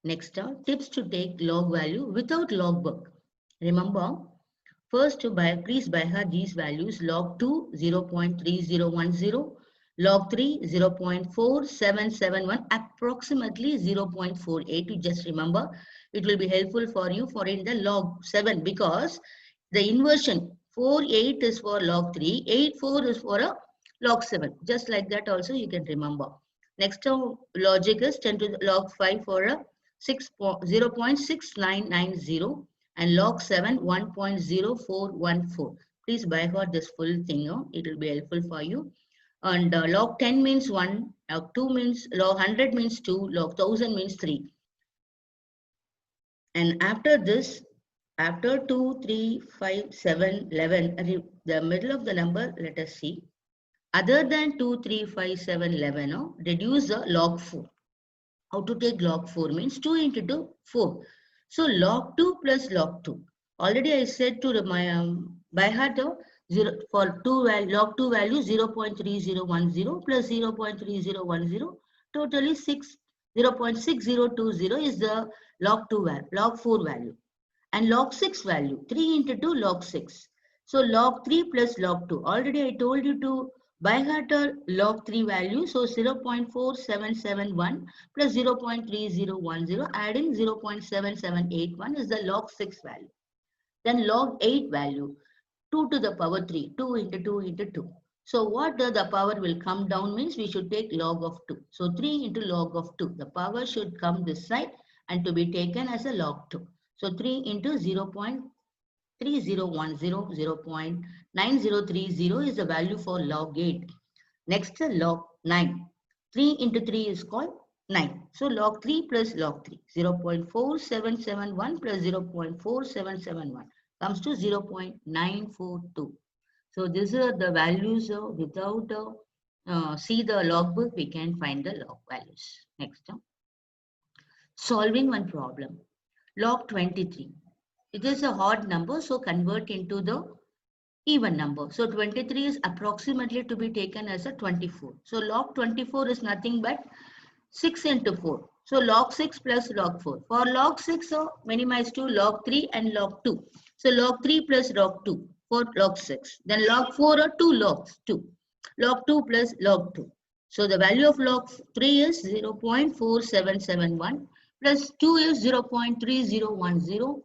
Next, tips to take log value without logbook. Remember, first, please by heart these values. Log 2, 0.3010. Log 3, 0.4771, approximately 0.48. You just remember, it will be helpful for you for in the log 7 because the inversion 4.8 is for log 3, 8.4 is for a log 7. Just like that also you can remember. Next logic is 10 to the log 5 for a 0.6990 and log 7 1.0414. Please by heart this full thing. It will be helpful for you. And log 10 means 1, log 2 means, log 100 means 2, log 1000 means 3. And after this, after 2, 3, 5, 7, 11, the middle of the number, let us see. Other than 2, 3, 5, 7, 11, reduce the log 4. How to take log 4 means 2 into 2, 4. So log 2 plus log 2. Already I said to my by heart for log 2 value 0.3010 plus 0.3010, totally 0.6020 is the log 2 value, log 4 value. And log 6 value 3 into 2 log 6. So log 3 plus log 2. Already I told you to by heart log 3 value. So 0.4771 plus 0.3010 adding 0.7781 is the log 6 value. Then log 8 value 2 to the power 3, 2 into 2 into 2. So what the power will come down means we should take log of 2. So 3 into log of 2. The power should come this side and to be taken as a log 2. So 3 into 0.3010, 0.9030 is the value for log 8. Next, log 9. 3 into 3 is called 9. So log 3 plus log 3, 0.4771 plus 0.4771 comes to 0.942. So these are the values without see the logbook, we can find the log values. Next, solving one problem. Log 23. It is a odd number, so convert into the even number. So 23 is approximately to be taken as a 24. So log 24 is nothing but 6 into 4. So log 6 plus log 4. For log 6, minimize to log 3 and log 2. So log 3 plus log 2 for log 6. Then log 4 are 2 logs 2. Log 2 plus log 2. So the value of log 3 is 0.4771 plus 2 is 0.3010.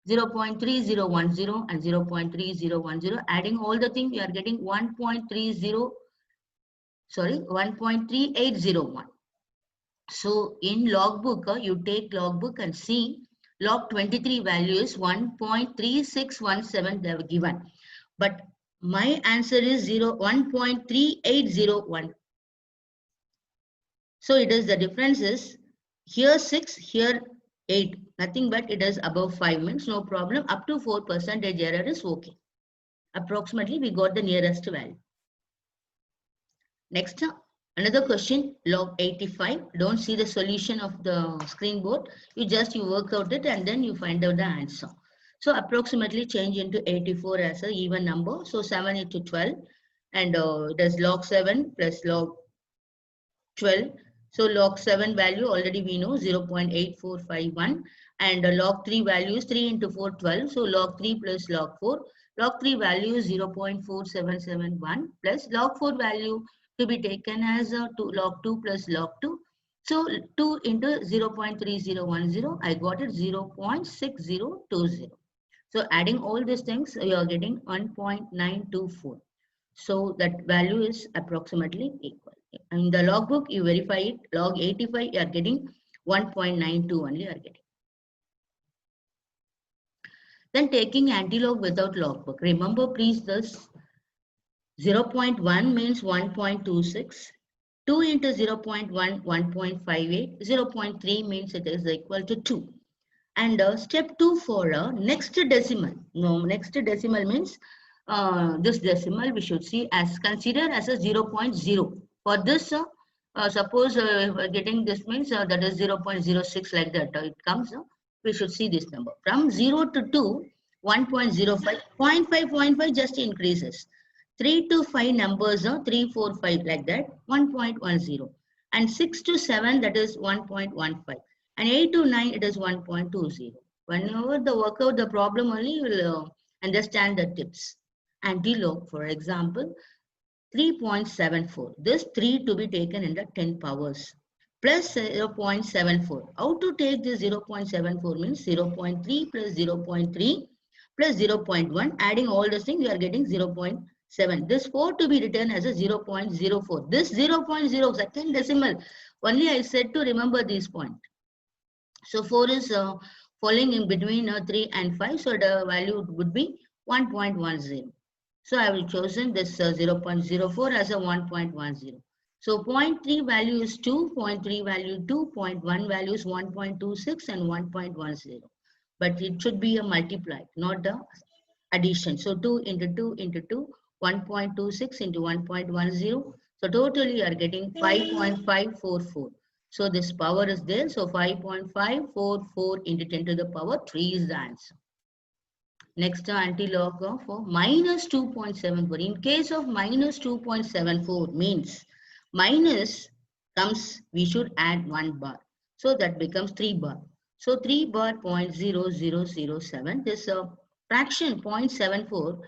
0.3010 and 0.3010, adding all the things we are getting 1.3801. So in logbook, you take logbook and see log 23 value is 1.3617 they have given. But my answer is 1.3801. So it is the difference is here 6, here 8. Nothing but it is above 5 means no problem. Up to 4% error is okay. Approximately we got the nearest value. Next, another question, log 85. Don't see the solution of the screen board. You work out it and then you find out the answer. So approximately change into 84 as an even number. So 7 into 12 and it is log 7 plus log 12. So log 7 value already we know 0.8451 and log 3 value is 3 into 4 12. So log 3 plus log 4. Log 3 value is 0.4771 plus log 4 value to be taken as log 2 plus log 2. So 2 into 0.3010, I got it 0.6020. So adding all these things, you are getting 1.924. So that value is approximately equal. In the logbook, you verify it. Log 85, you are getting 1.92 only you are getting. Then taking anti-log without logbook. Remember please this 0.1 means 1.26. 2 into 0.1, 1.58. 0.3 means it is equal to 2. And step 2 for next decimal. No, next decimal means this decimal we should see as consider as a 0.0. For this, suppose getting this means that is 0.06 like that. It comes, we should see this number. From 0 to 2, 1.05, 0.5 just increases. 3 to 5 numbers, 3, 4, 5 like that, 1.10. And 6 to 7, that is 1.15. And 8 to 9, it is 1.20. Whenever the work out the problem only, you will understand the tips. Anti-log, for example, 3.74. This 3 to be taken in the 10 powers plus 0.74. How to take this 0.74 means 0.3 plus 0.3 plus 0.1. Adding all those things, you are getting 0.7. This 4 to be written as a 0.04. This 0.0 second decimal. Only I said to remember this point. So 4 is falling in between 3 and 5. So the value would be 1.10. So I will chosen this 0.04 as a 1.10. So 0.3 value is 2, 0.3 value 2, 0.1 value is 1.26 and 1.10. But it should be a multiply, not the addition. So 2 into 2 into 2, 1.26 into 1.10. So totally you are getting 5.544. So this power is there. So 5.544 into 10 to the power 3 is the answer. Next, anti-log of minus 2.74. In case of minus 2.74 means minus comes, we should add 1 bar. So that becomes 3 bar. So 3 bar 0.0007. This fraction 0.74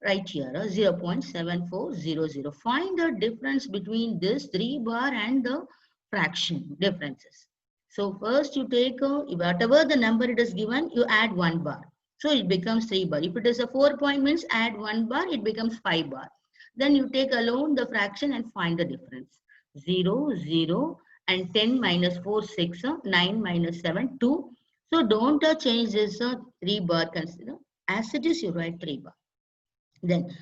right here, 0.7400. Find the difference between this 3 bar and the fraction differences. So first you take whatever the number it is given, you add 1 bar. So it becomes 3 bar. If it is a 4 point means add 1 bar, it becomes 5 bar. Then you take alone the fraction and find the difference. 0, 0 and 10 minus 4, 6, 9 minus 7, 2. So don't change this 3 bar, consider. As it is, you write 3 bar. Then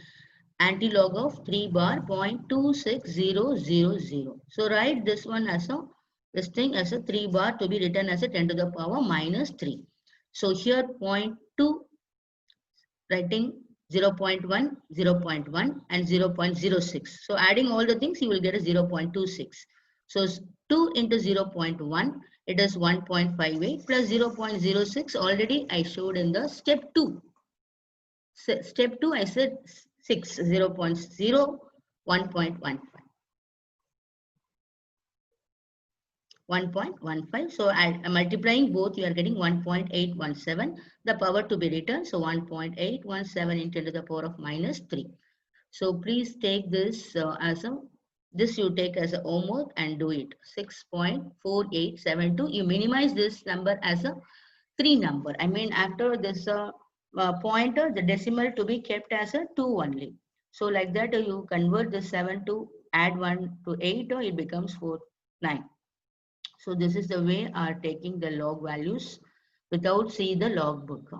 anti-log of 3 bar 0.26000. So write this one as a, this thing as a 3 bar to be written as a 10 to the power minus 3. So here 0.2, writing 0.1, 0.1 and 0.06. So adding all the things, you will get a 0.26. So 2 into 0.1, it is 1.58 plus 0.06. Already I showed in the step 2. Step 2, I said 6, 0.0, 1.15. 1.15. So multiplying both, you are getting 1.817. The power to be written. So 1.817 into the power of minus 3. So please take this as a, this you take as a homework and do it. 6.4872. You minimize this number as a 3 number. I mean after this pointer, the decimal to be kept as a 2 only. So like that you convert the 7 to add 1 to 8, or it becomes 4, 9. So this is the way are taking the log values without see the log book.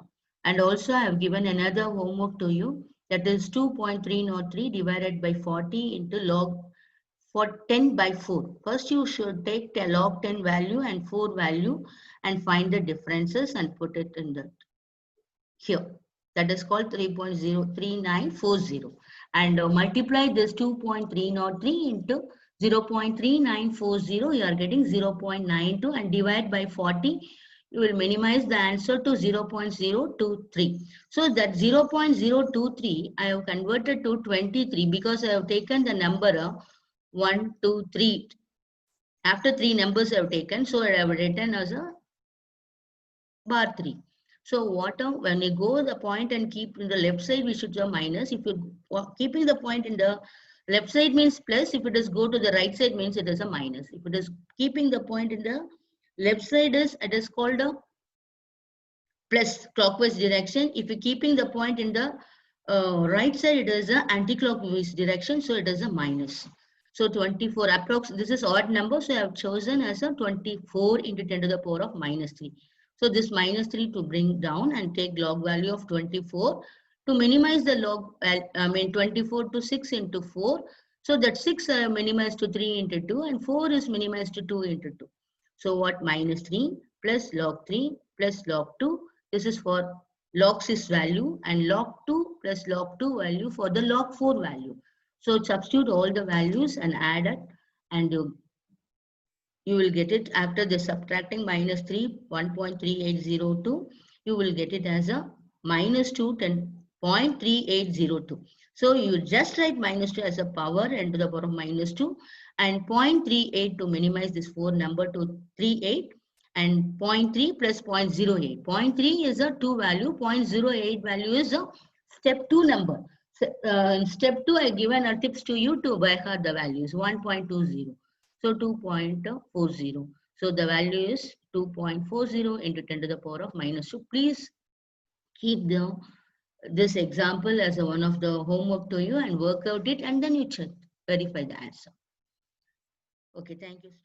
And also I have given another homework to you, that is 2.303 divided by 40 into log for 10 by 4. First you should take the log 10 value and 4 value and find the differences and put it in the here. That is called 3.03940. And multiply this 2.303 into 0.3940, you are getting 0.92, and divide by 40, you will minimize the answer to 0.023. So that 0.023, I have converted to 23 because I have taken the number 1, 2, 3. After 3 numbers I have taken, so I have written as a bar 3. So when you go the point and keep in the left side, we should have minus. If you keeping the point in the left side means plus. If it is go to the right side means it is a minus. If it is keeping the point in the left side, it is called a plus clockwise direction. If you keeping the point in the right side, it is a anti-clockwise direction. So it is a minus. So 24 approx. This is odd number. So I have chosen as a 24 into 10 to the power of minus 3. So this minus 3 to bring down and take log value of 24 to minimize the log, 24 to 6 into 4. So that 6 minimized to 3 into 2 and 4 is minimized to 2 into 2. So what? Minus 3 plus log 3 plus log 2. This is for log 6 value, and log 2 plus log 2 value for the log 4 value. So substitute all the values and add it, and you will get it after the subtracting minus 3, 1.3802, you will get it as a minus 2, 10.3802. So you just write minus 2 as a power and to the power of minus 2 and 0.38 to minimize this 4 number to 38, and 0.3 plus 0.08. 0.3 is a 2 value, 0.08 value is a step 2 number. So, step 2, I given a tips to you to by heart the values 1.20. So 2.40. So the value is 2.40 into 10 to the power of minus 2. Please keep this example as one of the homework to you and work out it, and then you check, verify the answer. Okay, thank you, students.